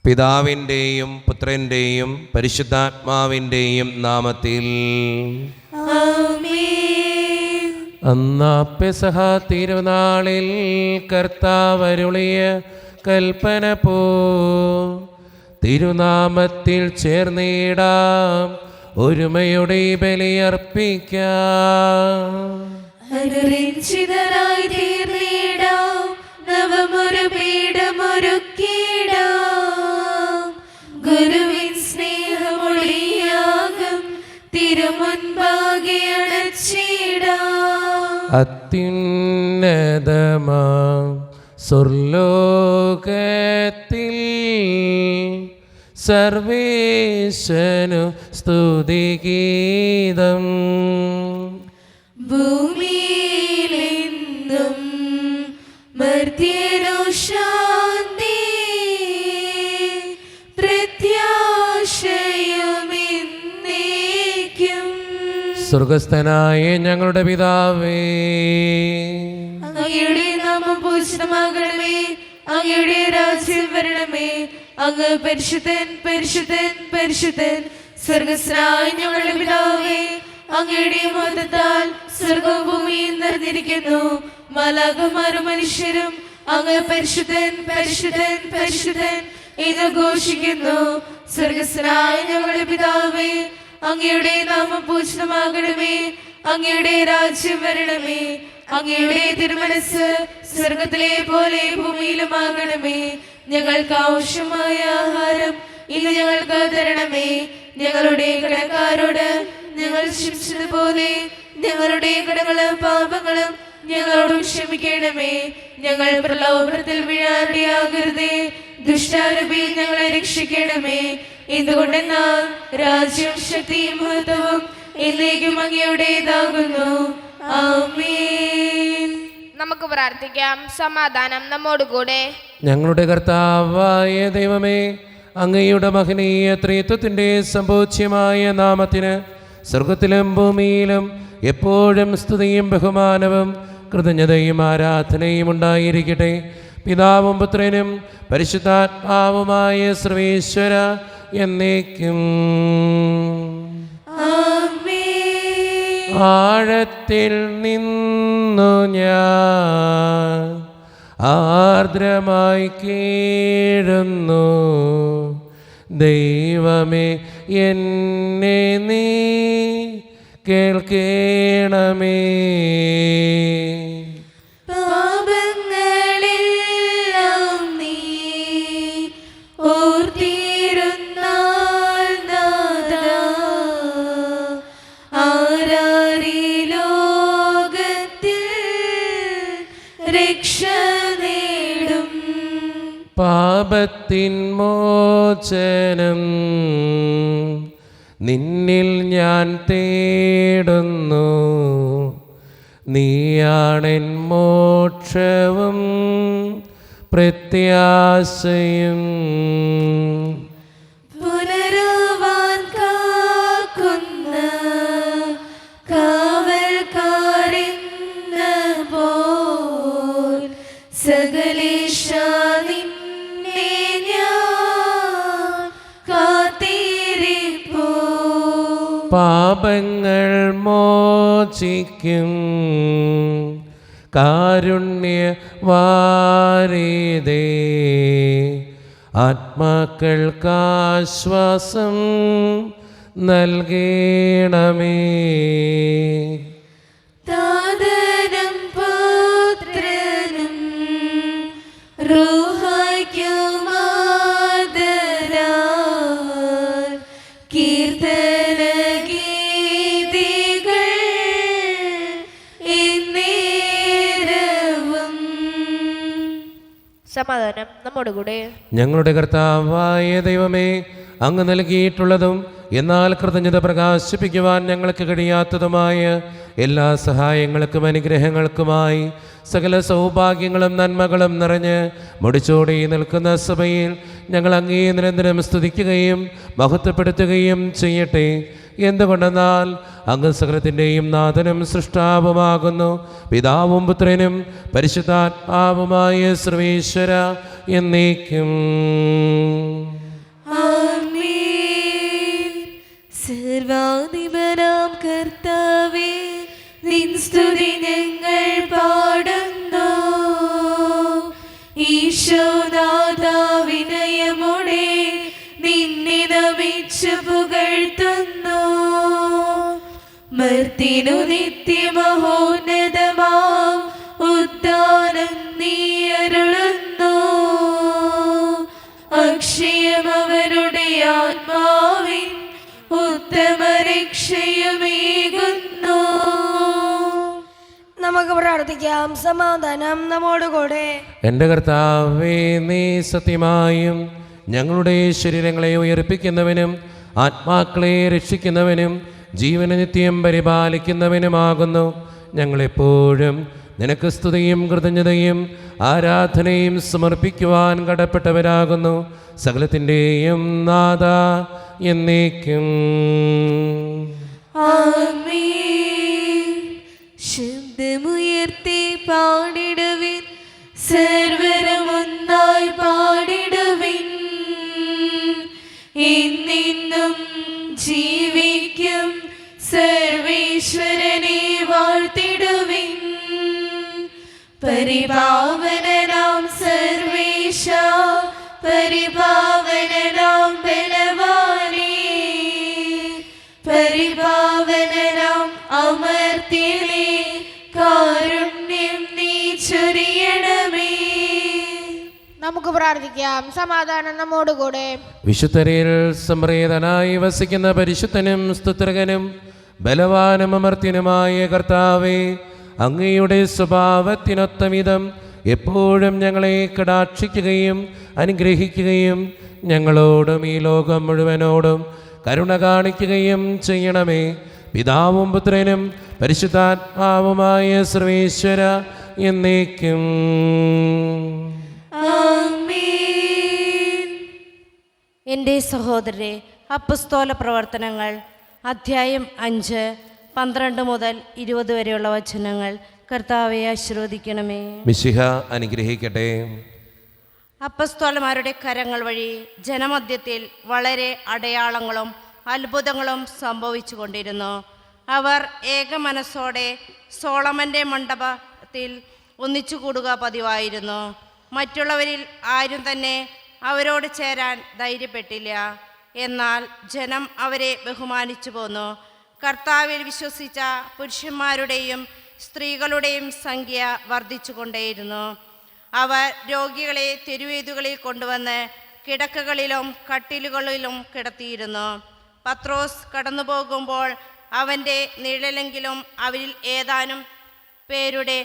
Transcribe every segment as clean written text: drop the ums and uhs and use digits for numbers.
പിതാവിൻ്റെയും പുത്രൻ്റെയും പരിശുദ്ധാത്മാവിൻ്റെയും നാമത്തിൽ ആമേൻ. അന്നാ പെസഹ തിരുനാളിൽ കർത്താവരുളിയ കൽപ്പന പോ തിരുനാമത്തിൽ ചേർന്നിടാം, ഒരുമയുടെ ബലിയർപ്പിക്കാം. അനുരഞ്ജിതരായി തീർന്നിടാം, നവമൊരു പീഠമൊരുക്കിടാം. ഗുരുവിൻ സ്നേഹമൊളിയാകും തിരുമുൻപാകെ അണച്ചിടാം. അത്യുന്നതമാം സ്വർലോകത്തിൽ സർവേശനു സ്തുതിഗീതം. ഭൂമിയിലെന്നും മർത്യനു ശാന്തി, പ്രത്യാശയുമെന്നേക്കും. സ്വർഗസ്ഥനായ ഞങ്ങളുടെ പിതാവേ, അങ്ങയുടെ നാമം പൂജിതമാകണമേ, അങ്ങയുടെ രാജ്യം വരണമേ. അങ്ങ് പരിശുദ്ധൻ പരിശുദ്ധൻ പരിശുദ്ധൻ. സ്വർഗസ്ഥനായ ഞങ്ങളുടെ പിതാവേ, അങ്ങയുടെ മഹത്വത്താൽ സ്വർഗവും ഭൂമിയും നിറഞ്ഞിരിക്കുന്നു. മാലാഖമാരും മനുഷ്യരും അങ്ങ് പരിശുദ്ധൻ പരിശുദ്ധൻ പരിശുദ്ധൻ എന്ന് ഘോഷിക്കുന്നു. സ്വർഗസ്ഥനായ ഞങ്ങളുടെ പിതാവേ, അങ്ങയുടെ നാമം പൂജിതമാകണമേ, അങ്ങയുടെ രാജ്യം വരണമേ. അങ്ങയുടെ തിരുമനസ് സ്വർഗത്തിലെ പോലെ ഭൂമിയിലുമാകണമേ. ഞങ്ങൾക്ക് ആവശ്യമായ ആഹാരം ഇന്ന് ഞങ്ങൾക്ക് തരണമേ. ഞങ്ങളുടെ കടക്കാരോട് ഞങ്ങൾ ക്ഷമിച്ചതുപോലെ ഞങ്ങളുടെ കടങ്ങളും പാപങ്ങളും ഞങ്ങളോട് ക്ഷമിക്കണമേ. ഞങ്ങൾ പ്രലോഭനത്തിൽ വീഴാനിടയാകരുതേ, ദുഷ്ടാരൂപിയിൽ ഞങ്ങളെ രക്ഷിക്കണമേ. എന്തുകൊണ്ടെന്നാൽ രാജ്യവും ശക്തിയും മഹത്വവും എന്നേക്കും അങ്ങയുടേതാകുന്നു. ആമേൻ. നമുക്ക് പ്രാർത്ഥിക്കാം. സമാധാനം നമ്മോടുകൂടെ. ഞങ്ങളുടെ കർത്താവായ ദൈവമേ, അങ്ങയുടെ മഹനീയ ത്രിത്വത്തിൻ്റെ സമ്പൂജ്യമായ നാമത്തിന് സ്വർഗത്തിലും ഭൂമിയിലും എപ്പോഴും സ്തുതിയും ബഹുമാനവും കൃതജ്ഞതയും ആരാധനയും ഉണ്ടായിരിക്കട്ടെ. പിതാവും പുത്രനും പരിശുദ്ധാത്മാവുമായ സർവേശ്വര എന്നേക്കും. ആഴത്തിൽ നിന്നു ഞാൻ ആർദ്രമായി കേഴുന്നു, ദൈവമേ എന്നെ നീ കേൾക്കണമേ. പാപങ്ങളെല്ലാം നീ ഓർത്തിരുന്നാൽ നാഥാ, ആരാരി ലോകത്തിൽ രക്ഷ നേടും. പാപത്തിൻ മോചനം നിന്നിൽ ഞാൻ തേടുന്നു, നീയാണെൻ മോക്ഷവും പ്രത്യാശയും. പുനരുവാൻ കാക്കുന്ന കാവൽക്കാരെന്ന പോൽ സകലേശ നിന്നെ ഞാൻ കാത്തിരിപ്പൂ. പാപങ്ങൾ മോചിക്കും കാരുണ്യവാരിതേ, ആത്മാക്കൾക്കാശ്വാസം നൽകണമേ. താതനും പുത്രനും റൂഹായ്ക്കുമാദരാൽ കീർത്തന ഗീതികൾ എന്നേരവും. സമാധാനം നമ്മോടുകൂടെ. ഞങ്ങളുടെ കർത്താവായ ദൈവമേ, അങ്ങ് നൽകിയിട്ടുള്ളതും എന്നാൽ കൃതജ്ഞത പ്രകാശിപ്പിക്കുവാൻ ഞങ്ങൾക്ക് കഴിയാത്തതുമായ എല്ലാ സഹായങ്ങൾക്കും അനുഗ്രഹങ്ങൾക്കുമായി സകല സൗഭാഗ്യങ്ങളും നന്മകളും നിറഞ്ഞ് മുടിച്ചോടി നിൽക്കുന്ന സഭയിൽ ഞങ്ങൾ അങ്ങേ നിരന്തരം സ്തുതിക്കുകയും മഹത്വപ്പെടുത്തുകയും ചെയ്യട്ടെ. എന്തുകൊണ്ടെന്നാൽ അങ്ങ് സകലത്തിൻ്റെയും നാഥനും സൃഷ്ടാവുമാകുന്നു. പിതാവും പുത്രനും പരിശുദ്ധാത്മാവുമായ സർവേശ്വര എന്നേക്കും. മർത്തിനു നിത്യമഹോന്നതമാം ഉദ്ധാനം നീ അരുളുന്നു. അക്ഷയം അവരുടെ ആത്മാവിൻ ഉത്തമ രക്ഷയുമേകുന്നു. നമുക്ക് പ്രാർത്ഥിക്കാം. സമാധാനം നമ്മോടുകൂടെ. എൻ്റെ കർത്താവേ, നീ സത്യമായും ഞങ്ങളുടെ ശരീരങ്ങളെ ഉയർപ്പിക്കുന്നവനും ആത്മാക്കളെ രക്ഷിക്കുന്നവനും ജീവനെ നിത്യം പരിപാലിക്കുന്നവനുമാകുന്നു. ഞങ്ങളെപ്പോഴും നിനക്ക് സ്തുതിയും കൃതജ്ഞതയും ആരാധനയും സമർപ്പിക്കുവാൻ കടപ്പെട്ടവരാകുന്നു. സകലത്തിൻ്റെയും നാഥ എന്നേക്കും. ആമേൻ. ശബ്ദമുയർത്തി പാടിടുവിൻ, സർവരും ഒന്നായി പാടിടുവിൻ. എന്നെന്നും ജീവിക്കും സർവേശ്വരനെ വാഴ്ത്തിടുവിൻ. പരിപാവനനാം സർവേശ, പരിപാവനനാം ബലവാനേ, പരിപാവനനാം അമർത്യനേ, കാരുണ്യം നീ ചൊരിയണമേ. നമുക്ക് പ്രാർത്ഥിക്കാം. സമാധാനം നമ്മോടുകൂടെ. വിശുദ്ധരിൽ സംപ്രീതനായി വസിക്കുന്ന പരിശുദ്ധനും സ്തുത്രകനും ബലവാനും അമർത്യനുമായ കർത്താവേ, അങ്ങയുടെ സ്വഭാവത്തിനൊത്ത വിധം എപ്പോഴും ഞങ്ങളെ കടാക്ഷിക്കുകയും അനുഗ്രഹിക്കുകയും ഞങ്ങളോടും ഈ ലോകം മുഴുവനോടും കരുണ കാണിക്കുകയും ചെയ്യണമേ. പിതാവും പുത്രനും പരിശുദ്ധാത്മാവുമായ സർവേശ്വര എന്നേക്കും. ആമേൻ. എൻ്റെ സഹോദരരെ, അപ്പസ്തോല പ്രവർത്തനങ്ങൾ അധ്യായം 5, 12 മുതൽ 20 വരെയുള്ള വചനങ്ങൾ കർത്താവെ ആശീർവദിക്കണമേ. മിശിഹ അനുഗ്രഹിക്കട്ടെ. അപ്പസ്തോലന്മാരുടെ കരങ്ങൾ വഴി ജനമധ്യത്തിൽ വളരെ അടയാളങ്ങളും അത്ഭുതങ്ങളും സംഭവിച്ചു കൊണ്ടിരുന്നു. അവർ ഏകമനസ്സോടെ സോളമൻ്റെ മണ്ഡപത്തിൽ ഒന്നിച്ചുകൂടുക പതിവായിരുന്നു. മറ്റുള്ളവരിൽ ആരും തന്നെ അവരോട് ചേരാൻ ധൈര്യപ്പെട്ടില്ല. എന്നാൽ ജനം അവരെ ബഹുമാനിച്ചു പോന്നു. കർത്താവിൽ വിശ്വസിച്ച പുരുഷന്മാരുടെയും സ്ത്രീകളുടെയും സംഖ്യ വർദ്ധിച്ചുകൊണ്ടേയിരുന്നു. അവർ രോഗികളെ തെരുവീഥികളിൽ കൊണ്ടുവന്ന് കിടക്കകളിലും കട്ടിലുകളിലും കിടത്തിയിരുന്നു. പത്രോസ് കടന്നു പോകുമ്പോൾ അവൻ്റെ നിഴലെങ്കിലും അവരിൽ ഏതാനും പേരുടെ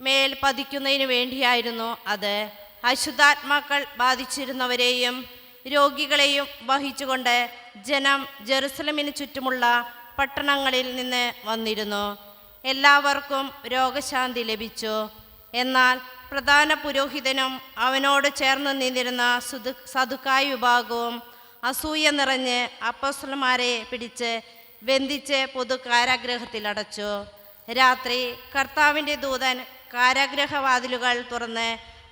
മേൽ പതിക്കുന്നതിന് വേണ്ടിയായിരുന്നു അത്. അശുദ്ധാത്മാക്കൾ ബാധിച്ചിരുന്നവരെയും രോഗികളെയും വഹിച്ചുകൊണ്ട് ജനം ജെറുസലമിന് ചുറ്റുമുള്ള പട്ടണങ്ങളിൽ നിന്ന് വന്നിരുന്നു. എല്ലാവർക്കും രോഗശാന്തി ലഭിച്ചു. എന്നാൽ പ്രധാന പുരോഹിതനും അവനോട് ചേർന്ന് നിന്നിരുന്ന സദുക്കായി വിഭാഗവും അസൂയ നിറഞ്ഞ് അപ്പോസ്തലന്മാരെ പിടിച്ച് ബന്ധിച്ച് പൊതു കാരാഗ്രഹത്തിൽ അടച്ചു. രാത്രി കർത്താവിൻ്റെ ദൂതൻ കാരാഗ്രഹവാതിലുകൾ തുറന്ന്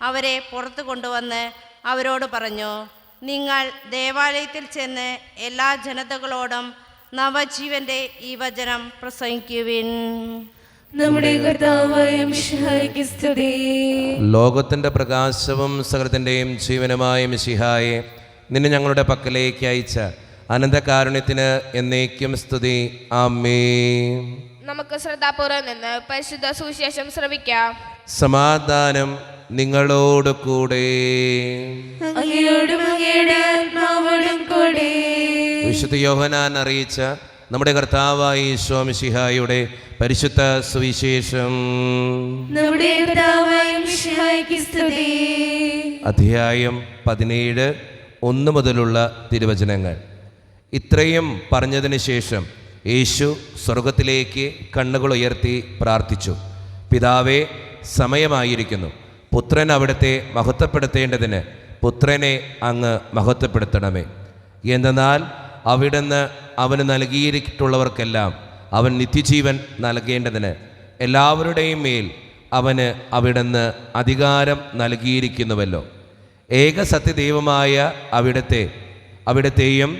അവരെ പുറത്തു കൊണ്ടുവന്ന് അവരോട് പറഞ്ഞു, നിങ്ങൾ ദേവാലയത്തിൽ ചെന്ന് എല്ലാ ജനതകളോടും നവജീവന്റെ ഈ വചനം പ്രസംഗിക്കുവിൻ. നമ്മുടെ കർത്താവായ മിശിഹായ്ക്ക് സ്തുതി. ലോകത്തിൻ്റെ പ്രകാശവും സകലത്തിൻ്റെയും ജീവനുമായ മിശിഹായെ, നിന്നെ ഞങ്ങളുടെ പക്കലേക്ക് അയച്ച അനന്തകാരുണ്യത്തിന് എന്നേക്കും സ്തുതി. ആമേൻ. നമുക്ക് ശ്രദ്ധാപൂർവ്വം നിന്ന് പരിശുദ്ധ സുവിശേഷം ശ്രവിക്കാം. സമാധാനം നിങ്ങളോട് കൂടെ. അങ്ങയോടും അങ്ങയുടെ ആത്മാവോടും കൂടെ. വിശുദ്ധ യോഹന്നാൻ അറിയിച്ച നമ്മുടെ കർത്താവായ ഈശോ മിശിഹായുടെ പരിശുദ്ധ സുവിശേഷം. നമ്മുടെ കർത്താവായ മിശിഹായ്ക്ക് സ്തുതി. അധ്യായം 17, 1 മുതലുള്ള തിരുവചനങ്ങൾ. ഇത്രയും പറഞ്ഞതിന് ശേഷം യേശു സ്വർഗത്തിലേക്ക് കണ്ണുകൾ ഉയർത്തി പ്രാർത്ഥിച്ചു, പിതാവേ, സമയമായിരിക്കുന്നു. പുത്രൻ അവിടുത്തെ മഹത്വപ്പെടുത്തേണ്ടതിന് പുത്രനെ അങ്ങ് മഹത്വപ്പെടുത്തണമേ. എന്തെന്നാൽ അവിടുന്ന് അവന് നൽകിയിട്ടുള്ളവർക്കെല്ലാം അവൻ നിത്യജീവൻ നൽകേണ്ടതിന് എല്ലാവരുടെയും മേൽ അവന് അവിടുന്ന് അധികാരം നൽകിയിരിക്കുന്നുവല്ലോ. ഏകസത്യദൈവമായ അവിടുത്തെയും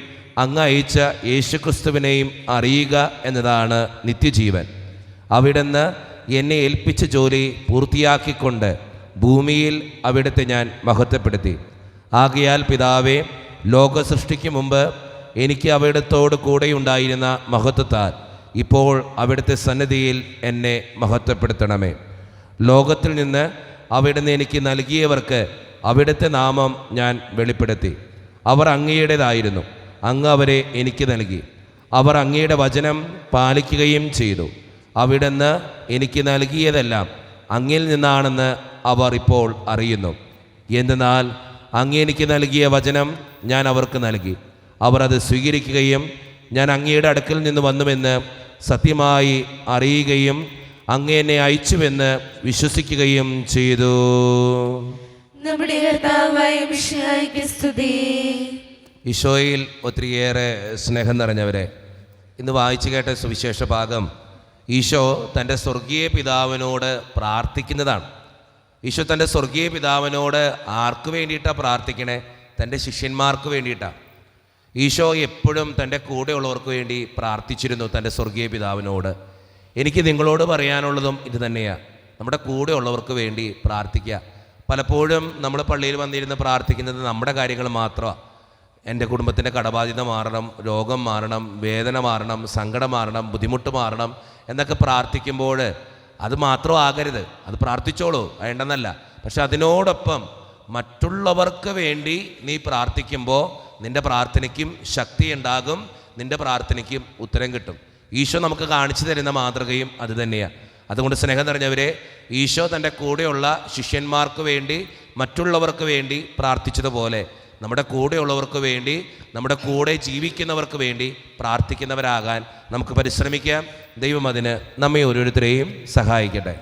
അങ്ങ് അയച്ച യേശുക്രിസ്തുവിനെയും അറിയുക എന്നതാണ് നിത്യജീവൻ. അവിടുന്ന് എന്നെ ഏൽപ്പിച്ച ജോലി പൂർത്തിയാക്കിക്കൊണ്ട് ഭൂമിയിൽ അവിടുത്തെ ഞാൻ മഹത്വപ്പെടുത്തി. ആകയാൽ പിതാവേ, ലോക സൃഷ്ടിക്ക് മുമ്പ് എനിക്ക് അവിടുത്തോട് കൂടെയുണ്ടായിരുന്ന മഹത്വത്താൽ ഇപ്പോൾ അവിടുത്തെ സന്നിധിയിൽ എന്നെ മഹത്വപ്പെടുത്തണമേ. ലോകത്തിൽ നിന്ന് അവിടുന്ന് എനിക്ക് നൽകിയവർക്ക് അവിടുത്തെ നാമം ഞാൻ വെളിപ്പെടുത്തി. അവർ അങ്ങയുടേതായിരുന്നു, അങ്ങ് അവരെ എനിക്ക് നൽകി. അവർ അങ്ങയുടെ വചനം പാലിക്കുകയും ചെയ്തു. അവിടുന്ന് എനിക്ക് നൽകിയതെല്ലാം അങ്ങിൽ നിന്നാണെന്ന് അവർ ഇപ്പോൾ അറിയുന്നു. എന്തെന്നാൽ അങ്ങ് എനിക്ക് നൽകിയ വചനം ഞാൻ അവർക്ക് നൽകി. അവർ അത് സ്വീകരിക്കുകയും ഞാൻ അങ്ങയുടെ അടുക്കൽ നിന്ന് വന്നുവെന്ന് സത്യമായി അറിയുകയും അങ്ങ് എന്നെ അയച്ചുവെന്ന് വിശ്വസിക്കുകയും ചെയ്തു. നമ്മുടെ കർത്താവായ മിശിഹായ്ക്ക് സ്തുതി. ഈശോയിൽ ഒത്തിരിയേറെ സ്നേഹം നിറഞ്ഞവരെ, ഇന്ന് വായിച്ചു കേട്ട സുവിശേഷ ഭാഗം ഈശോ തൻ്റെ സ്വർഗീയ പിതാവിനോട് പ്രാർത്ഥിക്കുന്നതാണ്. ഈശോ തൻ്റെ സ്വർഗീയ പിതാവിനോട് ആർക്ക് വേണ്ടിയിട്ടാണ് പ്രാർത്ഥിക്കണേ? തൻ്റെ ശിഷ്യന്മാർക്ക് വേണ്ടിയിട്ടാണ്. ഈശോ എപ്പോഴും തൻ്റെ കൂടെയുള്ളവർക്ക് വേണ്ടി പ്രാർത്ഥിച്ചിരുന്നു തൻ്റെ സ്വർഗീയ പിതാവിനോട്. എനിക്ക് നിങ്ങളോട് പറയാനുള്ളതും ഇത് തന്നെയാണ്. നമ്മുടെ കൂടെയുള്ളവർക്ക് വേണ്ടി പ്രാർത്ഥിക്കുക. പലപ്പോഴും നമ്മൾ പള്ളിയിൽ വന്നിരുന്ന് പ്രാർത്ഥിക്കുന്നത് നമ്മുടെ കാര്യങ്ങൾ മാത്രമാണ്. എൻ്റെ കുടുംബത്തിൻ്റെ കടബാധ്യത മാറണം, രോഗം മാറണം, വേദന മാറണം, സങ്കടം മാറണം, ബുദ്ധിമുട്ട് മാറണം എന്നൊക്കെ പ്രാർത്ഥിക്കുമ്പോൾ അത് മാത്രം ആകരുത്. അത് പ്രാർത്ഥിച്ചോളൂ, വേണ്ടെന്നല്ല. പക്ഷെ അതിനോടൊപ്പം മറ്റുള്ളവർക്ക് വേണ്ടി നീ പ്രാർത്ഥിക്കുമ്പോൾ നിൻ്റെ പ്രാർത്ഥനയ്ക്കും ശക്തി ഉണ്ടാകും, നിൻ്റെ പ്രാർത്ഥനയ്ക്കും ഉത്തരം കിട്ടും. ഈശോ നമുക്ക് കാണിച്ചു തരുന്ന മാതൃകയും അത് തന്നെയാണ്. അതുകൊണ്ട് സ്നേഹം നിറഞ്ഞവരെ, ഈശോ തൻ്റെ കൂടെയുള്ള ശിഷ്യന്മാർക്ക് വേണ്ടി, മറ്റുള്ളവർക്ക് വേണ്ടി പ്രാർത്ഥിച്ചതുപോലെ നമ്മുടെ കൂടെയുള്ളവർക്ക് വേണ്ടി, നമ്മുടെ കൂടെ ജീവിക്കുന്നവർക്ക് വേണ്ടി പ്രാർത്ഥിക്കുന്നവരാകാൻ നമുക്ക് പരിശ്രമിക്കാം. ദൈവം അതിന് നമ്മെ ഓരോരുത്തരെയും സഹായിക്കട്ടെ.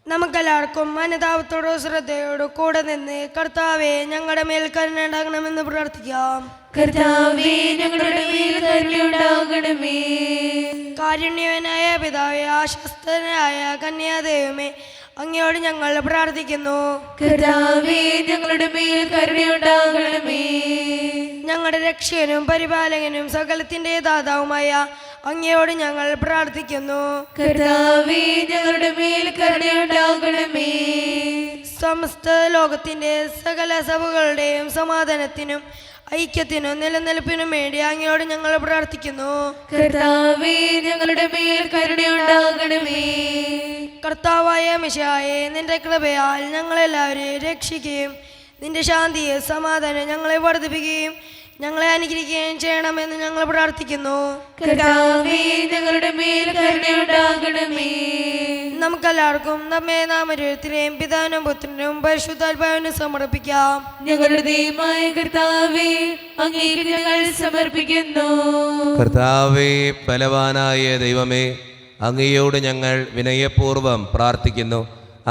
നമുക്കെല്ലാവർക്കും അനുതാപത്തോടോ ശ്രദ്ധയോടോ കൂടെ നിന്ന് കർത്താവെ ഞങ്ങളുടെ മേൽ കരുണയുണ്ടാകണമെന്ന് പ്രാർത്ഥിക്കാം. കർത്താവേ, ഞങ്ങളുടെ മേൽ കരുണയുണ്ടാകണമേ. കാരുണ്യവനായ പിതാവേ, ആശ്വസ്തനായ കന്യാദൈവമേ, അങ്ങയോട് ഞങ്ങൾ പ്രാർത്ഥിക്കുന്നു. കർത്താവേ, ഞങ്ങളുടെ മേൽ കരുണയുണ്ടാകണമേ. ഞങ്ങളുടെ രക്ഷകനും പരിപാലകനും സകലത്തിന്റെ ദാതാവുമായ അങ്ങയോട് ഞങ്ങൾ പ്രാർത്ഥിക്കുന്നു. കർത്താവേ, ഞങ്ങളുടെ മേൽ കരുണയുണ്ടാകണമേ. സമസ്ത ലോകത്തിന്റെ സകല സഭകളുടെയും സമാധാനത്തിനും ഐക്യത്തിനും നിലനിൽപ്പിനും വേണ്ടി അങ്ങയോട് ഞങ്ങൾ പ്രാർത്ഥിക്കുന്നു. കർത്താവേ, ഞങ്ങളുടെ മേൽ കരുണയുണ്ടാകണമേ. കർത്താവായ മിശിഹായേ, നിന്റെ കൃപയാൽ ഞങ്ങളെല്ലാവരെയും രക്ഷിക്കുകയും നിന്റെ ശാന്തിയെ സമാധാനം ഞങ്ങളെ വർദ്ധിപ്പിക്കുകയും ഞങ്ങളെ അനുഗ്രഹിക്കുകയും ചെയ്യണമെന്ന് ഞങ്ങൾ പ്രാർത്ഥിക്കുന്നു. കർത്താവേ, ഞങ്ങളുടെ മേൽ കരുണയുണ്ടാകണമേ. നമുക്കെല്ലാവർക്കും നമ്മെ നാം ഓരോരുത്തരെയും പിതാവിനും പുത്രനും പരിശുദ്ധാത്മാവിനും സമർപ്പിക്കാം. ഞങ്ങളുടെ ദൈവമായ കർത്താവേ, അങ്ങേക്ക് ഞങ്ങൾ സമർപ്പിക്കുന്നു. കർത്താവേ, ബലവാനായ ദൈവമേ, അങ്ങയോട് ഞങ്ങൾ വിനയപൂർവ്വം പ്രാർത്ഥിക്കുന്നു.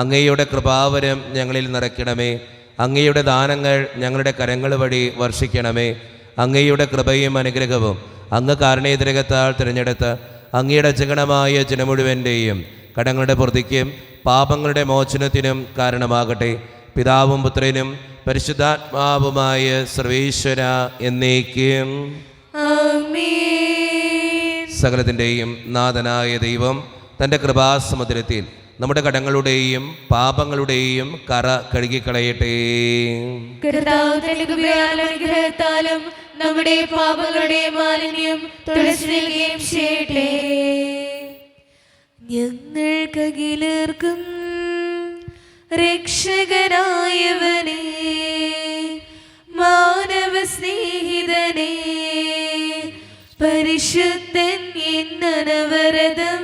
അങ്ങയുടെ കൃപാവരം ഞങ്ങളിൽ നിറയ്ക്കണമേ. അങ്ങയുടെ ദാനങ്ങൾ ഞങ്ങളുടെ കരങ്ങൾ വഴി വർഷിക്കണമേ. അങ്ങയുടെ കൃപയും അനുഗ്രഹവും അങ്ങ് കാരുണ്യതിരകത്താൽ തിരഞ്ഞെടുത്ത് അങ്ങയുടെ ജഗണമായ ജനമുഴുവൻ്റെയും കടങ്ങളുടെ പ്രതിക്കും പാപങ്ങളുടെ മോചനത്തിനും കാരണമാകട്ടെ. പിതാവും പുത്രനും പരിശുദ്ധാത്മാവുമായ സർവേശ്വര എന്നേക്കും ആമേൻ. സകലത്തിൻ്റെയും നാഥനായ ദൈവം തൻ്റെ കൃപാസമുദ്രത്തിൽ നമ്മുടെ കടങ്ങളുടെയും പാപങ്ങളുടെയും കറ കഴുകിക്കളയട്ടെ. കർത്താവ് തന്റെ കൃപയാലും അനുഗ്രഹത്താലും നമ്മുടെ പാപങ്ങളുടെ മാലിന്യം തുടച്ചു നൽകുകയും ചെയ്യട്ടെ. ഞങ്ങൾക്കകിലർക്കും രക്ഷകനായവനേ, മാനവ സ്നേഹിതനേ, പരിശുദ്ധൻ എന്നനവരതം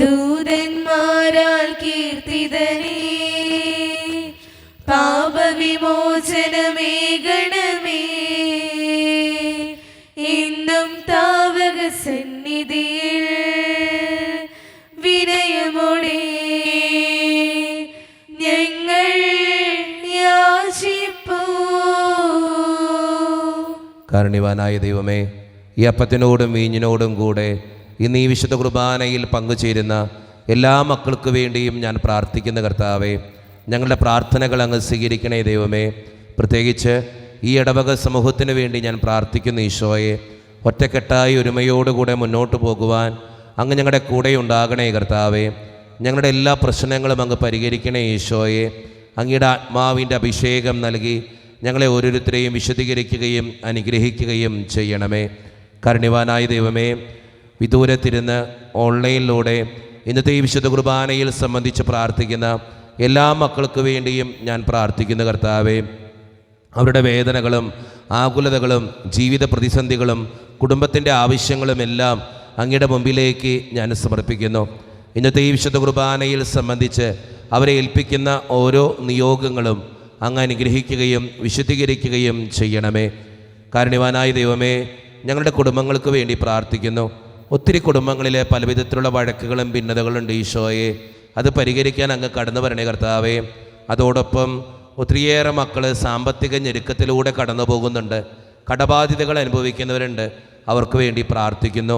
ദൂതന്മാരാൽ കീർത്തിതനേ, പാപവിമോചനമേകണമേ. ഇന്നും താവക സന്നിധിയിൽ വിനയമോടെ ഞങ്ങൾ യാചിപ്പൂ. കാരുണ്യവാനായ ദൈവമേ, ഈ അപ്പത്തിനോടും വീഞ്ഞിനോടും കൂടെ ഇന്ന് ഈ വിശുദ്ധ കുർബാനയിൽ പങ്കുചേരുന്ന എല്ലാ മക്കൾക്ക് വേണ്ടിയും ഞാൻ പ്രാർത്ഥിക്കുന്ന കർത്താവേ, ഞങ്ങളുടെ പ്രാർത്ഥനകൾ അങ്ങ് സ്വീകരിക്കണേ ദൈവമേ. പ്രത്യേകിച്ച് ഈ ഇടവക സമൂഹത്തിന് വേണ്ടി ഞാൻ പ്രാർത്ഥിക്കുന്നു ഈശോയെ. ഒറ്റക്കെട്ടായി ഒരുമയോടുകൂടെ മുന്നോട്ട് പോകുവാൻ അങ്ങ് ഞങ്ങളുടെ കൂടെ ഉണ്ടാകണേ കർത്താവേ. ഞങ്ങളുടെ എല്ലാ പ്രശ്നങ്ങളും അങ്ങ് പരിഹരിക്കണേ ഈശോയെ. അങ്ങയുടെ ആത്മാവിൻ്റെ അഭിഷേകം നൽകി ഞങ്ങളെ ഓരോരുത്തരെയും വിശദീകരിക്കുകയും അനുഗ്രഹിക്കുകയും ചെയ്യണമേ. കാരുണ്യവാനായ ദൈവമേ, വിദൂരത്തിരുന്ന് ഓൺലൈനിലൂടെ ഇന്നത്തെ ഈ വിശുദ്ധ കുർബാനയിൽ സംബന്ധിച്ച് പ്രാർത്ഥിക്കുന്ന എല്ലാ മക്കൾക്ക് വേണ്ടിയും ഞാൻ പ്രാർത്ഥിക്കുന്ന കർത്താവേ, അവരുടെ വേദനകളും ആകുലതകളും ജീവിത പ്രതിസന്ധികളും കുടുംബത്തിൻ്റെ ആവശ്യങ്ങളുമെല്ലാം അങ്ങയുടെ മുമ്പിലേക്ക് ഞാൻ സമർപ്പിക്കുന്നു. ഇന്നത്തെ ഈ വിശുദ്ധ കുർബാനയിൽ സംബന്ധിച്ച് അവരെ ഏൽപ്പിക്കുന്ന ഓരോ നിയോഗങ്ങളും അങ്ങ് അനുഗ്രഹിക്കുകയും വിശുദ്ധീകരിക്കുകയും ചെയ്യണമേ. കാരുണ്യവാനായ ദൈവമേ, ഞങ്ങളുടെ കുടുംബങ്ങൾക്ക് വേണ്ടി പ്രാർത്ഥിക്കുന്നു. ഒത്തിരി കുടുംബങ്ങളിൽ പലവിധത്തിലുള്ള വഴക്കുകളും ഭിന്നതകളുണ്ട് ഈശോയെ. അത് പരിഹരിക്കാൻ അങ്ങ് കടന്നു വരണേ കർത്താവേ. അതോടൊപ്പം ഒത്തിരിയേറെ മക്കൾ സാമ്പത്തിക ഞെരുക്കത്തിലൂടെ കടന്നു പോകുന്നുണ്ട്, കടബാധ്യതകൾ അനുഭവിക്കുന്നവരുണ്ട്. അവർക്ക് വേണ്ടി പ്രാർത്ഥിക്കുന്നു.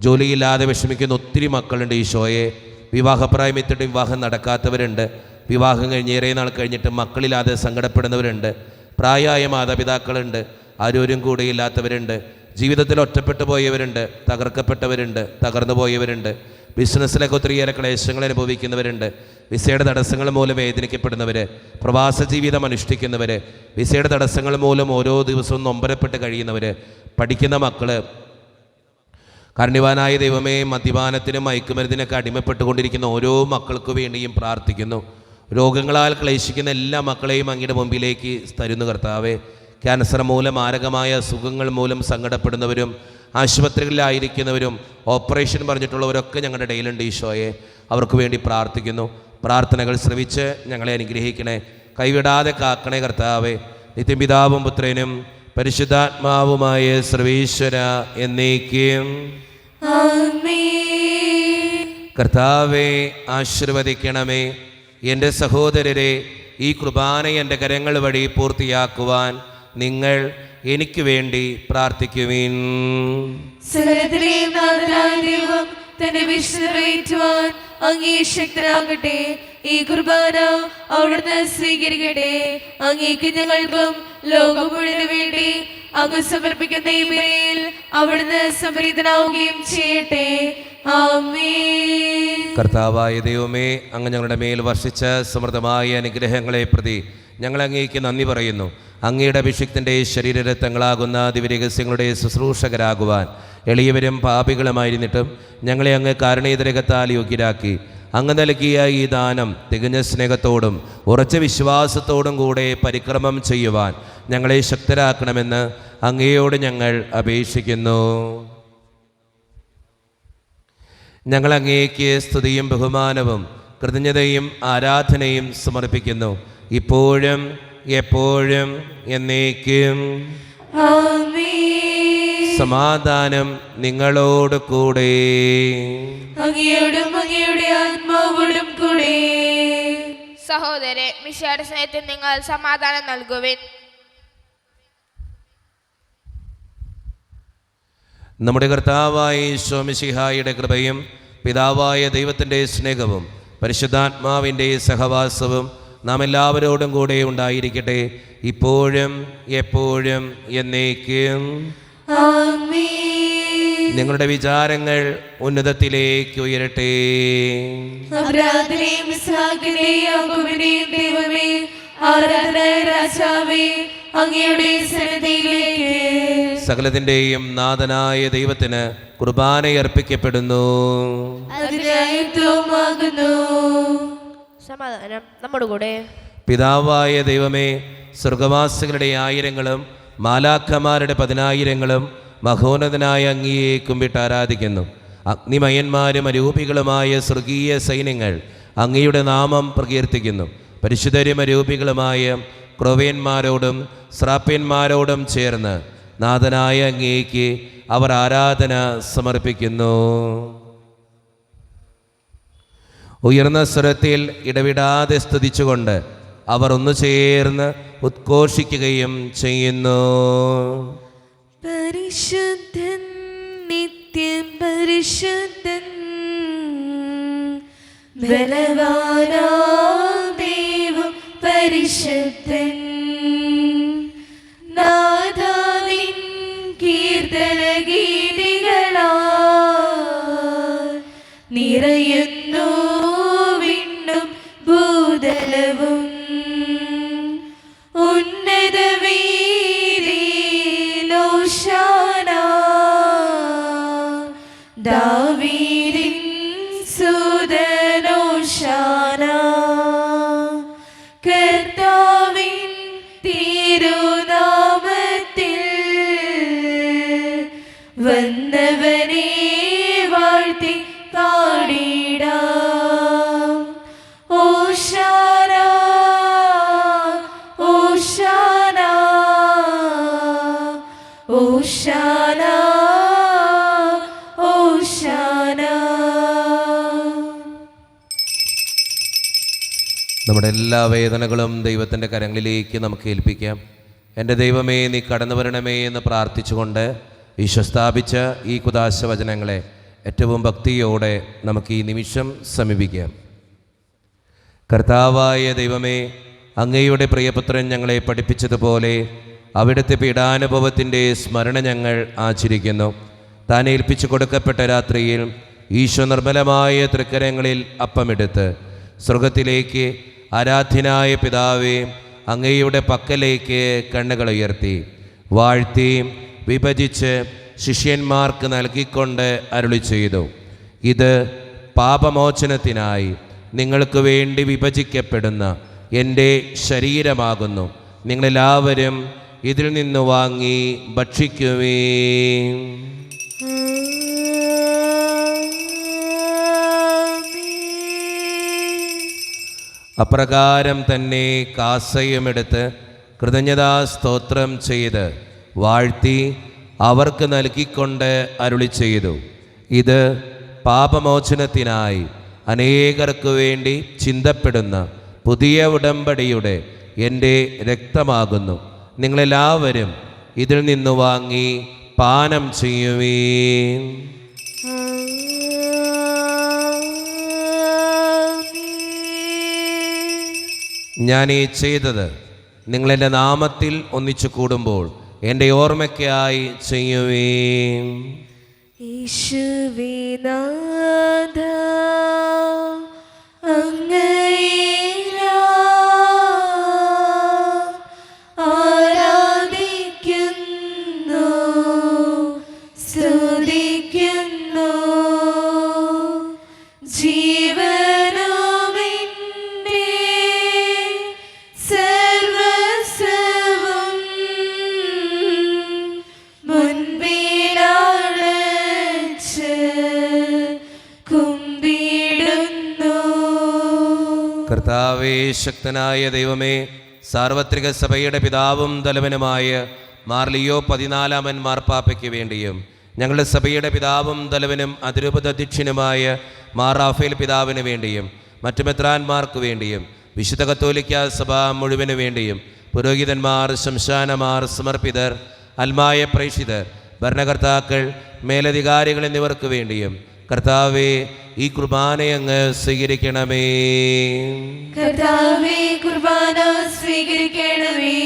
ജോലിയില്ലാതെ വിഷമിക്കുന്ന ഒത്തിരി മക്കളുണ്ട് ഈശോയെ. വിവാഹപ്രായം എത്തിയിട്ട് വിവാഹം നടക്കാത്തവരുണ്ട്. വിവാഹം കഴിഞ്ഞേറെ നാൾ കഴിഞ്ഞിട്ട് മക്കളില്ലാതെ സങ്കടപ്പെടുന്നവരുണ്ട്. പ്രായമായ മാതാപിതാക്കളുണ്ട്, ആരോരും കൂടെയില്ലാത്തവരുണ്ട്. ജീവിതത്തിൽ ഒറ്റപ്പെട്ടു പോയവരുണ്ട്, തകർക്കപ്പെട്ടവരുണ്ട്, തകർന്നു പോയവരുണ്ട്. ബിസിനസ്സിലൊക്കെ ഒത്തിരിയേറെ ക്ലേശങ്ങൾ അനുഭവിക്കുന്നവരുണ്ട്. വിസയുടെ തടസ്സങ്ങൾ മൂലം വേദനിക്കപ്പെടുന്നവർ, പ്രവാസ ജീവിതം അനുഷ്ഠിക്കുന്നവർ, വിസയുടെ തടസ്സങ്ങൾ മൂലം ഓരോ ദിവസവും നൊമ്പരപ്പെട്ട് കഴിയുന്നവർ, പഠിക്കുന്ന മക്കൾ. കാരുണ്യവാനായ ദൈവമേ, മദ്യപാനത്തിനും മയക്കുമരുന്നിനൊക്കെ അടിമപ്പെട്ടുകൊണ്ടിരിക്കുന്ന ഓരോ മക്കൾക്ക് വേണ്ടിയും പ്രാർത്ഥിക്കുന്നു. രോഗങ്ങളാൽ ക്ലേശിക്കുന്ന എല്ലാ മക്കളെയും അങ്ങയുടെ മുമ്പിലേക്ക് തരുന്നു കർത്താവേ. ക്യാൻസർ മൂലം, മാരകമായ അസുഖങ്ങൾ മൂലം സങ്കടപ്പെടുന്നവരും ആശുപത്രികളിലായിരിക്കുന്നവരും ഓപ്പറേഷൻ പറഞ്ഞിട്ടുള്ളവരൊക്കെ ഞങ്ങളുടെ ഇടയിലുണ്ട് ഈശോയെ. അവർക്ക് വേണ്ടി പ്രാർത്ഥിക്കുന്നു. പ്രാർത്ഥനകൾ ശ്രവിച്ച് ഞങ്ങളെ അനുഗ്രഹിക്കണേ, കൈവിടാതെ കാക്കണേ കർത്താവേ. നിത്യപിതാവും പുത്രനും പരിശുദ്ധാത്മാവുമായ സർവീശ്വര എന്നേക്കും ആമേൻ. കർത്താവെ ആശീർവദിക്കണമേ. എൻ്റെ സഹോദരരെ, ഈ കുർബാന എൻ്റെ കരങ്ങൾ വഴി പൂർത്തിയാക്കുവാൻ നിങ്ങൾ എനിക്ക് വേണ്ടി പ്രാർത്ഥിക്കുവിൻ. സകലത്തിലെയും നാഥനായ ദൈവം തന്റെ വിശുദ്ധേറ്റുവാൻ അങ്ങേ ശക്തരാകട്ടെ. ഈ കുർബാന അവിടുന്ന് സ്വീകരിക്കട്ടെ. അങ്ങേക്ക് ഞങ്ങൾക്കും ലോകം മുഴുവന് വേണ്ടി അങ്ങ് സമർപ്പിക്കുന്ന ഈ ബലിയിൽ അവിടുന്ന് സംപ്രീതനാവുകയും ചെയ്യട്ടെ. ആമേൻ. കർത്താവായ ദൈവമേ, അങ്ങ് ഞങ്ങളുടെ മേൽ വർഷിച്ച സമൃദ്ധമായ അനുഗ്രഹങ്ങളെ പ്രതി ഞങ്ങൾ അങ്ങേക്ക് നന്ദി പറയുന്നു. അങ്ങയുടെ അഭിഷിക്തൻ്റെ ശരീരരത്നങ്ങളാകുന്ന ദിവ്യരഹസ്യങ്ങളുടെ ശുശ്രൂഷകരാകുവാൻ എളിയവരും പാപികളുമായിരുന്നിട്ടും ഞങ്ങളെ അങ്ങ് കാരുണ്യതരകത്താൽ യോഗ്യരാക്കി. അങ്ങ് നൽകിയ ഈ ദാനം തികഞ്ഞ സ്നേഹത്തോടും ഉറച്ച വിശ്വാസത്തോടും കൂടെ പരിക്രമം ചെയ്യുവാൻ ഞങ്ങളെ ശക്തരാക്കണമെന്ന് അങ്ങയോട് ഞങ്ങൾ അപേക്ഷിക്കുന്നു. ഞങ്ങൾ അങ്ങേക്ക് സ്തുതിയും ബഹുമാനവും കൃതജ്ഞതയും ആരാധനയും സമർപ്പിക്കുന്നു, ഇപ്പോഴും എപ്പോഴും എന്നേക്കും. ആമേൻ. സമാധാനം നിങ്ങളോട് കൂടെ. അങ്ങയോടും അങ്ങയുടെ ആത്മാവോടും കൂടെ. സഹോദരെ, മിശിഹായുടെ സ്നേഹത്തിൽ നിങ്ങൾ സമാധാനം നൽകുവിൻ. നമ്മുടെ കർത്താവായ ഈശോ മിശിഹായുടെ കൃപയും പിതാവായ ദൈവത്തിൻ്റെ സ്നേഹവും പരിശുദ്ധാത്മാവിൻ്റെ സഹവാസവും നാം എല്ലാവരോടും കൂടെ ഉണ്ടായിരിക്കട്ടെ, ഇപ്പോഴും എപ്പോഴും എന്നേക്കും. ആമേൻ. നിങ്ങളുടെ വിചാരങ്ങൾ ഉന്നതത്തിലേക്ക് ഉയരട്ടെ. അബ്രാഹത്തിനെയും ഇസ്ഹാക്കിനെയും യാക്കോബിനെയും ദൈവമേ, ആരാധനായ രാജാവേ, അങ്ങയുടെ സന്നിധിയിലേക്ക് സകലത്തിൻ്റെയും നാഥനായ ദൈവത്തിന് കുർബാനയർപ്പിക്കപ്പെടുന്നു. അതിനായുക്തവുമാകുന്നു. സമാധാനം നമ്മുടെ കൂടെ. പിതാവായ ദൈവമേ, സ്വർഗവാസികളുടെ ആയിരങ്ങളും മാലാഖമാരുടെ 10,000ങ്ങളും മഹോന്നതനായ അങ്ങയെ കുമ്പിട്ട് ആരാധിക്കുന്നു. അഗ്നിമയന്മാരും അരൂപികളുമായ സ്വർഗീയ സൈന്യങ്ങൾ അങ്ങയുടെ നാമം പ്രകീർത്തിക്കുന്നു. പരിശുദ്ധരും അരൂപികളുമായ ക്രോവേന്മാരോടും ശ്രാപ്യന്മാരോടും ചേർന്ന് നാഥനായ അങ്ങേക്ക് അവർ ആരാധന സമർപ്പിക്കുന്നു. ഉയർന്ന സ്വരത്തിൽ ഇടവിടാതെ സ്തുതിച്ചുകൊണ്ട് അവർ ഒന്നു ചേർന്ന് ഉദ്ഘോഷിക്കുകയും ചെയ്യുന്നു. പരിശുദ്ധൻ, നിത്യം പരിശുദ്ധൻ, ബലവാനാം ദൈവം പരിശുദ്ധൻ. നാഥാവിൻ കീർത്തന ഗീതികളാൽ നിറയുന്നു വിണ്ണും ഭൂതലവും. ഉന്നത വീതിയിൽ ഹോശാന, നമ്മുടെ എല്ലാ വേദനകളും ദൈവത്തിൻ്റെ കരങ്ങളിലേക്ക് നമുക്ക് ഏൽപ്പിക്കാം. എൻ്റെ ദൈവമേ, നീ കടന്നു വരണമേ എന്ന് പ്രാർത്ഥിച്ചുകൊണ്ട് ഈശോ സ്ഥാപിച്ച ഈ കുദാശ വചനങ്ങളെ ഏറ്റവും ഭക്തിയോടെ നമുക്ക് ഈ നിമിഷം സമീപിക്കാം. കർത്താവായ ദൈവമേ, അങ്ങയുടെ പ്രിയപുത്രൻ ഞങ്ങളെ പഠിപ്പിച്ചതുപോലെ അവിടുത്തെ പീഡാനുഭവത്തിൻ്റെ സ്മരണ ഞങ്ങൾ ആചരിക്കുന്നു. താൻ ഏൽപ്പിച്ചു കൊടുക്കപ്പെട്ട രാത്രിയിൽ ഈശോ നിർമ്മലമായ തൃക്കരങ്ങളിൽ അപ്പമെടുത്ത് സ്വർഗത്തിലേക്ക് ആരാധ്യനായ പിതാവേ, അങ്ങയുടെ പക്കലേക്ക് കണ്ണുകൾ ഉയർത്തി വാഴ്ത്തി വിഭജിച്ച് ശിഷ്യന്മാർക്ക് നൽകിക്കൊണ്ട് അരുളി ചെയ്തു: ഇത് പാപമോചനത്തിനായി നിങ്ങൾക്ക് വേണ്ടി വിഭജിക്കപ്പെടുന്ന എൻ്റെ ശരീരമാകുന്നു. നിങ്ങളെല്ലാവരും ഇതിൽ നിന്ന് വാങ്ങി ഭക്ഷിക്കുവീൻ. അപ്രകാരം തന്നെ കാസയുമെടുത്ത് കൃതജ്ഞതാ സ്തോത്രം ചെയ്ത് വാഴ്ത്തി അവർക്ക് നൽകിക്കൊണ്ട് അരുളി ചെയ്തു: ഇത് പാപമോചനത്തിനായി അനേകർക്ക് വേണ്ടി ചിന്തപ്പെടുന്ന പുതിയ ഉടമ്പടിയുടെ എൻ്റെ രക്തമാകുന്നു. നിങ്ങളെല്ലാവരും ഇതിൽ നിന്ന് വാങ്ങി പാനം ചെയ്യുവീൻ. ഞാൻ ഈ ചെയ്തത് നിങ്ങളെൻ്റെ നാമത്തിൽ ഒന്നിച്ചു കൂടുമ്പോൾ എൻ്റെ ഓർമ്മയ്ക്കായി ചെയ്യുവീൻ. യേശുവേ നാഥ, അങ്ങയെ ആരാധിക്കുന്നു, സ്തുതിക്കുന്നു. ജീവനുമെൻ്റെ സർവസ്വവും മുൻപിലണച്ച് കുമ്പിടുന്നു. കർത്താവേ, ശക്തനായ ദൈവമേ, സാർവത്രിക സഭയുടെ പിതാവും തലവനുമായ മാർ ലിയോ 14 മാർപ്പാപ്പയ്ക്ക് വേണ്ടിയും ഞങ്ങളുടെ സഭയുടെ പിതാവും തലവനും അതിരൂപത അധ്യക്ഷനുമായ മാർ റാഫേൽ പിതാവിന് വേണ്ടിയും മറ്റു മെത്രാന്മാർക്ക് വേണ്ടിയും വിശുദ്ധ കത്തോലിക്ക സഭ മുഴുവന് വേണ്ടിയും പുരോഹിതന്മാർ, ശംശാനമാർ, സമർപ്പിതർ, അൽമായ പ്രേക്ഷിതർ, ഭരണകർത്താക്കൾ, മേലധികാരികൾ എന്നിവർക്ക് വേണ്ടിയും കർത്താവേ, ഈ കുർബാനയങ്ങ് സ്വീകരിക്കണമേ. കർത്താവേ, കുർബാന സ്വീകരിക്കണമേ.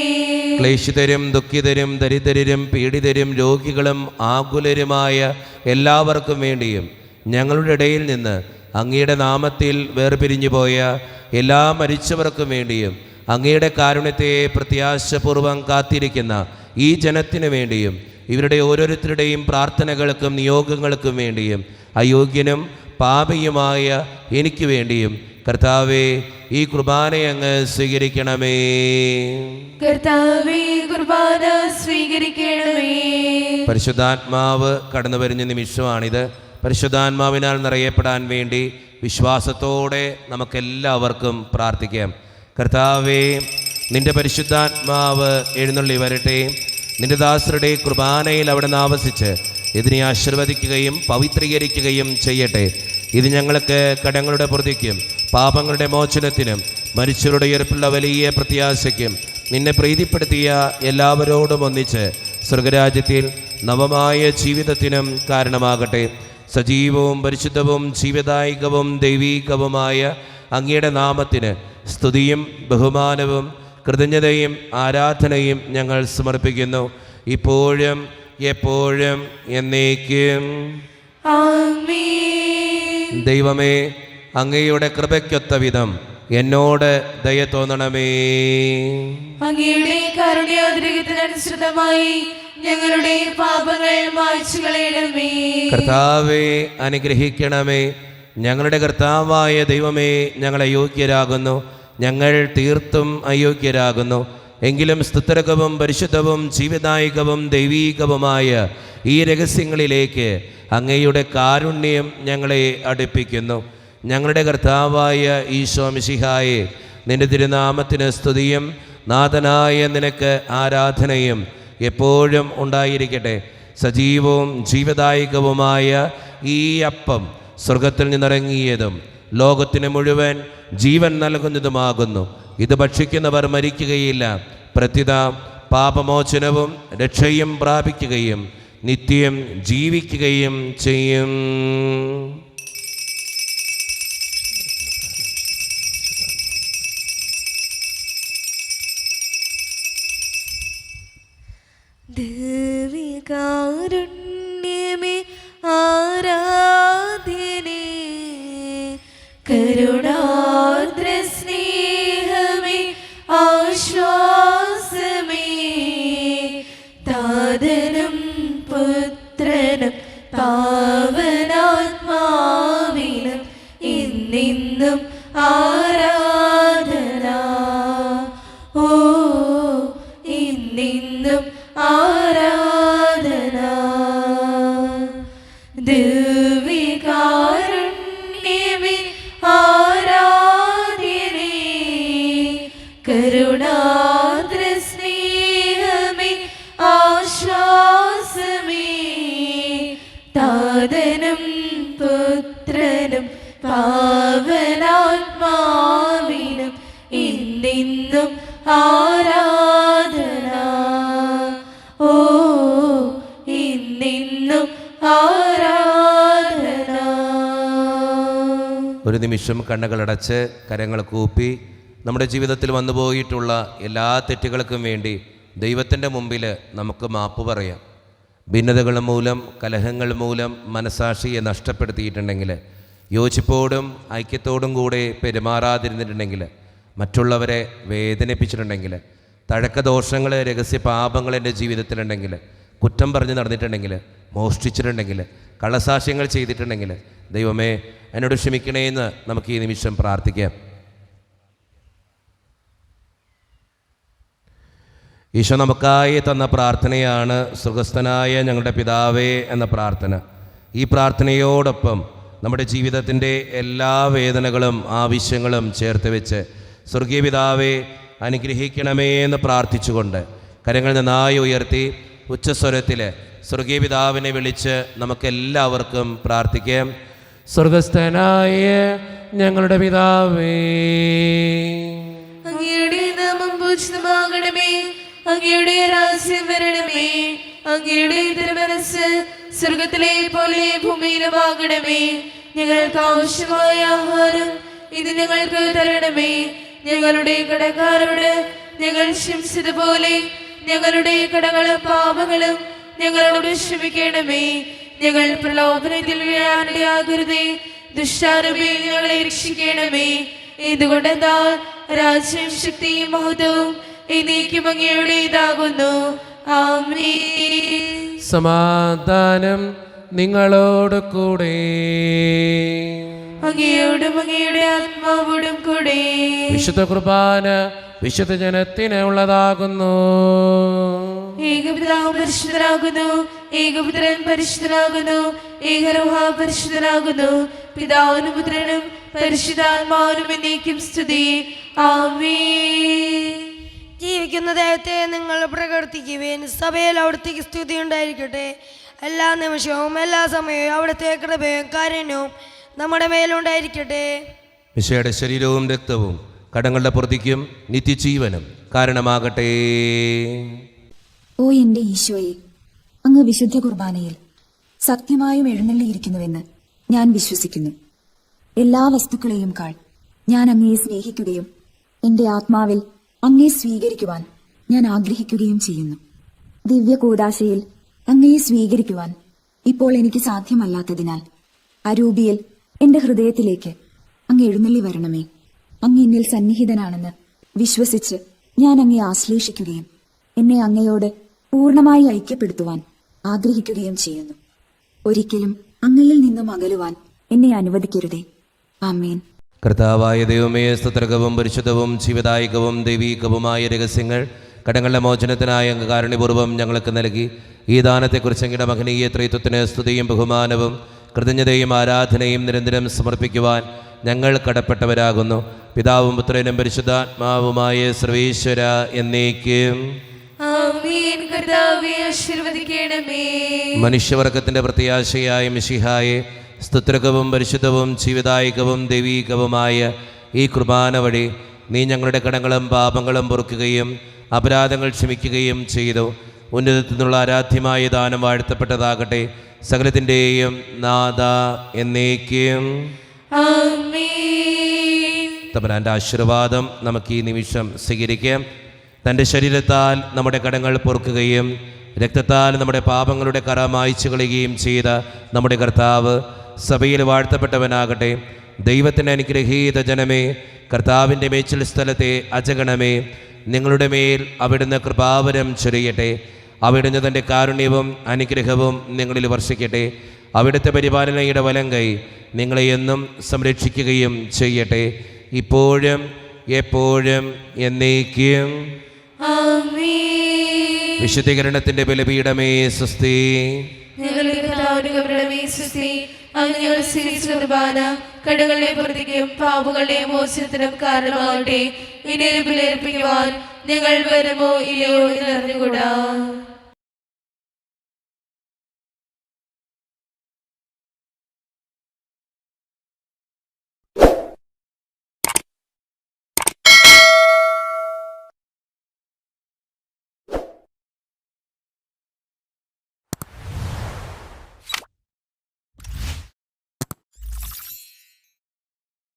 ക്ലേശിതരും ദുഃഖിതരും ദരിദ്രരും പീഡിതരും രോഗികളും ആകുലരുമായ എല്ലാവർക്കും വേണ്ടിയും ഞങ്ങളുടെ ഇടയിൽ നിന്ന് അങ്ങയുടെ നാമത്തിൽ വേർപിരിഞ്ഞു പോയ എല്ലാ മരിച്ചവർക്കും വേണ്ടിയും അങ്ങയുടെ കാരുണ്യത്തെ പ്രത്യാശപൂർവം കാത്തിരിക്കുന്ന ഈ ജനത്തിനു വേണ്ടിയും ഇവരുടെ ഓരോരുത്തരുടെയും പ്രാർത്ഥനകൾക്കും നിയോഗങ്ങൾക്കും വേണ്ടിയും അയോഗ്യനും പാപിയുമായ എനിക്ക് വേണ്ടിയും കർത്താവേ, ഈ കുർബാനയങ്ങ് സ്വീകരിക്കണമേ. കർത്താവേ, കുർബാന സ്വീകരിക്കണമേ. പരിശുദ്ധാത്മാവ് കടന്നു വരുന്ന നിമിഷമാണിത്. പരിശുദ്ധാത്മാവിനാൽ നിറയപ്പെടാൻ വേണ്ടി വിശ്വാസത്തോടെ നമുക്കെല്ലാവർക്കും പ്രാർത്ഥിക്കാം. കർത്താവേ, നിന്റെ പരിശുദ്ധാത്മാവ് എഴുന്നള്ളി വരട്ടെ. നിന്റെ ദാസരുടെ കുർബാനയിൽ അവിടെ നിന്ന് ആവസിച്ച് ഇതിനെ ആശീർവദിക്കുകയും പവിത്രീകരിക്കുകയും ചെയ്യട്ടെ. ഇത് ഞങ്ങൾക്ക് കടങ്ങളുടെ പ്രതിക്കും പാപങ്ങളുടെ മോചനത്തിനും മരിച്ചവരുടെ ഉയർപ്പുള്ള വലിയ പ്രത്യാശയ്ക്കും നിന്നെ പ്രീതിപ്പെടുത്തിയ എല്ലാവരോടും ഒന്നിച്ച് സ്വർഗരാജ്യത്തിൽ നവമായ ജീവിതത്തിനും കാരണമാകട്ടെ. സജീവവും പരിശുദ്ധവും ജീവദായകവും ദൈവീകവുമായ അങ്ങയുടെ നാമത്തിന് സ്തുതിയും ബഹുമാനവും കൃതജ്ഞതയും ആരാധനയും ഞങ്ങൾ സമർപ്പിക്കുന്നു, ഇപ്പോഴും എപ്പോഴും എന്നേക്കും. ആമേൻ. ദൈവമേ, അങ്ങയുടെ കൃപയ്ക്കൊത്ത വിധം എന്നോട് ദയ തോന്നണമേ. അങ്ങയുടെ കാരുണ്യാതിരകത്തിനനുസൃതമായി ഞങ്ങളുടെ പാപങ്ങൾ മായ്ച്ചു കളയണമേ. കർത്താവേ, അനുഗ്രഹിക്കണമേ. ഞങ്ങളുടെ കർത്താവായ ദൈവമേ, ഞങ്ങൾ അയോഗ്യരാകുന്നു, ഞങ്ങൾ തീർത്തും അയോഗ്യരാകുന്നു. എങ്കിലും സ്തുത്യർഹവും പരിശുദ്ധവും ജീവദായകവും ദൈവീകവുമായ ഈ രഹസ്യങ്ങളിലേക്ക് അങ്ങയുടെ കാരുണ്യം ഞങ്ങളെ അടുപ്പിക്കുന്നു. ഞങ്ങളുടെ കർത്താവായ ഈശോ മിശിഹായെ, നിന്റെ തിരുനാമത്തിന് സ്തുതിയും നാഥനായ നിനക്ക് ആരാധനയും എപ്പോഴും ഉണ്ടായിരിക്കട്ടെ. സജീവവും ജീവദായകവുമായ ഈ അപ്പം സ്വർഗത്തിൽ നിന്നിറങ്ങിയതും ലോകത്തിന് മുഴുവൻ ജീവൻ നൽകുന്നതുമാകുന്നു. ഇത് ഭക്ഷിക്കുന്നവർ മരിക്കുകയില്ല, പ്രത്യുത പാപമോചനവും രക്ഷയും പ്രാപിക്കുകയും നിത്യം ജീവിക്കുകയും ചെയ്യും. ദിവ്യകാരുണ്യമേ ആരാധ്യനേ, കരുണാർദ്ര സ്നേഹമേ ആശ്വാസമേ, താതനും പുത്രനും പാവനാത്മാവിനും ഇന്നിന്നും ആരാധന. ഓ ഇന്നിന്നും ആരാധന. ദിവ്യകാരുണ്യമേ ആരാധ്യനേ, കരുണാർദ്ര സ്നേഹമേ ആശ്വാസമേ, താതനും പുത്രനും പാവനാത്മാവിനും ഇന്നിന്നും ആരാധന. ഓ ഇന്നിന്നും ആരാധന. ഒരു നിമിഷം കണ്ണുകളടച്ച് കരങ്ങൾ കൂപ്പി നമ്മുടെ ജീവിതത്തിൽ വന്നുപോയിട്ടുള്ള എല്ലാ തെറ്റുകൾക്കും വേണ്ടി ദൈവത്തിൻ്റെ മുമ്പിൽ നമുക്ക് മാപ്പ് പറയാം. ഭിന്നതകൾ മൂലം, കലഹങ്ങൾ മൂലം മനസാക്ഷിയെ നഷ്ടപ്പെടുത്തിയിട്ടുണ്ടെങ്കിൽ, യോജിപ്പോടും ഐക്യത്തോടും കൂടെ പെരുമാറാതിരുന്നിട്ടുണ്ടെങ്കിൽ, മറ്റുള്ളവരെ വേദനിപ്പിച്ചിട്ടുണ്ടെങ്കിൽ, തഴക്കദോഷങ്ങൾ, രഹസ്യ പാപങ്ങൾ എൻ്റെ ജീവിതത്തിലുണ്ടെങ്കിൽ, കുറ്റം പറഞ്ഞ് നടന്നിട്ടുണ്ടെങ്കിൽ, മോഷ്ടിച്ചിട്ടുണ്ടെങ്കിൽ, കള്ളസാക്ഷ്യങ്ങൾ ചെയ്തിട്ടുണ്ടെങ്കിൽ, ദൈവമേ എന്നോട് ക്ഷമിക്കണേ എന്ന് നമുക്ക് ഈ നിമിഷം പ്രാർത്ഥിക്കാം. ഈശോ നമുക്കായി തന്ന പ്രാർത്ഥനയാണ് സ്വർഗസ്ഥനായ ഞങ്ങളുടെ പിതാവേ എന്ന പ്രാർത്ഥന. ഈ പ്രാർത്ഥനയോടൊപ്പം നമ്മുടെ ജീവിതത്തിൻ്റെ എല്ലാ വേദനകളും ആവശ്യങ്ങളും ചേർത്ത് വെച്ച് സ്വർഗീയ പിതാവേ അനുഗ്രഹിക്കണമേ എന്ന് പ്രാർത്ഥിച്ചുകൊണ്ട് കരങ്ങൾ നന്നായി ഉയർത്തി ഉച്ചസ്വരത്തിൽ സ്വർഗീയ പിതാവിനെ വിളിച്ച് നമുക്കെല്ലാവർക്കും പ്രാർത്ഥിക്കാം. സ്വർഗസ്ഥനായ ഞങ്ങളുടെ പിതാവേ, അങ്ങയുടെ നാമം പൂജിതമാകണമേ, അങ്ങയുടെ രാജ്യം വരണമേ, അങ്ങയുടെ തിരുമനസ്സ് സ്വർഗത്തിലെ പോലെ ഭൂമിയിലുമാകണമേ. ഞങ്ങൾക്ക് ആവശ്യമായ ആഹാരം ഇത് ഞങ്ങൾക്ക് തരണമേ. ഞങ്ങളുടെ കടക്കാരോട് ഞങ്ങൾ ക്ഷമിച്ചതുപോലെ ഞങ്ങളുടെ കടങ്ങളും പാപങ്ങളും ഞങ്ങളോട് ക്ഷമിക്കണമേ. ഞങ്ങൾ പ്രലോഭനത്തിൽ വീഴാനിടയാകരുതേ, ദുഷ്ടാരൂപിയിൽ ഞങ്ങളെ രക്ഷിക്കണമേ. ഇതുകൊണ്ടെന്നാൽ രാജ്യം ശക്തിയും മഹത്വവും എന്നേക്കും അങ്ങയുടേതാകുന്നു. ആമേൻ. സമാധാനം നിങ്ങളോട് കൂടെ. അങ്ങയോടും അങ്ങയുടെ ആത്മാവോടും കൂടെ. വിശുദ്ധ കുർബാന വിശുദ്ധ ജനത്തിന് ഉള്ളതാകുന്നു. ഏകപിതാവ് പരിശുദ്ധനാകുന്നു, ഏകപുത്രൻ പരിശുദ്ധനാകുന്നു, ഏകരൂഹ പരിശുദ്ധനാകുന്നു. പിതാവിനും പുത്രനും പരിശുദ്ധാത്മാവിനും എന്നേക്കും സ്തുതി. ആമേൻ. ജീവിക്കുന്ന ദൈവത്തെ നിങ്ങൾ പ്രകീർത്തിക്കുവിൻ. സഭയിൽ അവിടുത്തേക്ക് സ്തുതി ഉണ്ടായിരിക്കട്ടെ. എല്ലാ നിമിഷവും എല്ലാ സമയവും അവിടുത്തെ കൃപയും കാരുണ്യവും നമ്മുടെ മേലുണ്ടായിരിക്കട്ടെ. മിശിഹായുടെ ശരീരവും രക്തവും കടങ്ങളുടെ പൊറുതിക്കും നിത്യജീവനും കാരണമാകട്ടെ. ഓ എന്റെ ഈശോയെ, അങ്ങ് വിശുദ്ധ കുർബാനയിൽ സത്യമായും എഴുന്നള്ളിയിരിക്കുന്നുവെന്ന് ഞാൻ വിശ്വസിക്കുന്നു. എല്ലാ വസ്തുക്കളെയും കാൾ ഞാൻ അങ്ങയെ സ്നേഹിക്കുകയും എന്റെ ആത്മാവിൽ അങ്ങയെ സ്വീകരിക്കുവാൻ ഞാൻ ആഗ്രഹിക്കുകയും ചെയ്യുന്നു. ദിവ്യ കൂദാശയിൽ അങ്ങയെ സ്വീകരിക്കുവാൻ ഇപ്പോൾ എനിക്ക് സാധ്യമല്ലാത്തതിനാൽ അരൂപിയിൽ എന്റെ ഹൃദയത്തിലേക്ക് അങ്ങ് എഴുന്നള്ളി വരണമേ. അങ്ങ് എന്നിൽ സന്നിഹിതനാണെന്ന് വിശ്വസിച്ച് ഞാൻ അങ്ങയെ ആശ്ലേഷിക്കുകയും എന്നെ അങ്ങയോട് പൂർണ്ണമായി ഐക്യപ്പെടുത്തുവാൻ ആഗ്രഹിക്കുകയും ചെയ്യുന്നു. ഒരിക്കലും അങ്ങയിൽ നിന്നും അകലുവാൻ എന്നെ അനുവദിക്കരുതേ. ആമേൻ. കർത്താവായ ദൈവമേ, സ്തുത്രകവും പരിശുദ്ധവും ജീവദായകവും ദൈവീകവുമായ രഹസ്യങ്ങൾ കടങ്ങളുടെ മോചനത്തിനായ അങ്ങ് കാരുണ്യപൂർവ്വം ഞങ്ങൾക്ക് നൽകി. ഈ ദാനത്തെക്കുറിച്ച് അങ്ങയുടെ മഹനീയ ത്രിത്വത്തിന് സ്തുതിയും ബഹുമാനവും കൃതജ്ഞതയും ആരാധനയും നിരന്തരം സമർപ്പിക്കുവാൻ ഞങ്ങൾ കടപ്പെട്ടവരാകുന്നു. പിതാവും പുത്രനും പരിശുദ്ധാത്മാവുമായ സർവേശ്വര എന്നേക്കും ആമേൻ. കർത്താവേ ആശീർവദിക്കണമേ. മനുഷ്യവർഗത്തിന്റെ പ്രത്യാശയായ മിശിഹായെ സ്തുത്രകവും പരിശുദ്ധവും ജീവിതായികവും ദൈവീകവുമായ ഈ കുർബാന വഴി നീ ഞങ്ങളുടെ കടങ്ങളും പാപങ്ങളും പൊറുക്കുകയും അപരാധങ്ങൾ ക്ഷമിക്കുകയും ചെയ്തു. ഉന്നതത്തിൽ നിന്നുള്ള ആരാധ്യമായ ദാനം വാഴ്ത്തപ്പെട്ടതാകട്ടെ. സകലത്തിൻ്റെയും നാഥ എന്നേക്കും ആമേൻ. തമ്പുരാൻ്റെ ആശീർവാദം നമുക്ക് ഈ നിമിഷം സ്വീകരിക്കാം. തൻ്റെ ശരീരത്താൽ നമ്മുടെ കടങ്ങൾ പൊറുക്കുകയും രക്തത്താൽ നമ്മുടെ പാപങ്ങളുടെ കറ മായ്ച്ചു കളയുകയും ചെയ്ത നമ്മുടെ കർത്താവ് സഭയിൽ വാഴ്ത്തപ്പെട്ടവനാകട്ടെ. ദൈവത്തിൻ്റെ അനുഗ്രഹീത ജനമേ, കർത്താവിൻ്റെ മേച്ചിൽ സ്ഥലത്തെ അജഗണമേ, നിങ്ങളുടെ മേൽ അവിടുന്ന് കൃപാവരം ചൊരിയട്ടെ. അവിടുന്ന് തൻ്റെ കാരുണ്യവും അനുഗ്രഹവും നിങ്ങളിൽ വർഷിക്കട്ടെ. അവിടുത്തെ പരിപാലനയുടെ വലം കൈ നിങ്ങളെ എന്നും സംരക്ഷിക്കുകയും ചെയ്യട്ടെ, ഇപ്പോഴും എപ്പോഴും എന്നേക്കും. ആമേൻ. വിശുദ്ധീകരണത്തിൻ്റെ ബലിപീഠമേ സ്വസ്തി. ഞങ്ങളുടെ കർത്താവിന്റെ കബറിടമേ സ്വസ്തി. അങ്ങ് ഞങ്ങൾ സ്വീകരിച്ച കുർബാന കടകളുടെ പ്രതിക്കും പാപങ്ങളുടെ മോചനത്തിനും കാരണമാകട്ടെ. ഇനി ബലിയർപ്പിക്കുവാൻ ഞങ്ങൾ വരുമോ ഇല്ലയോ എന്നറിഞ്ഞുകൂടാ.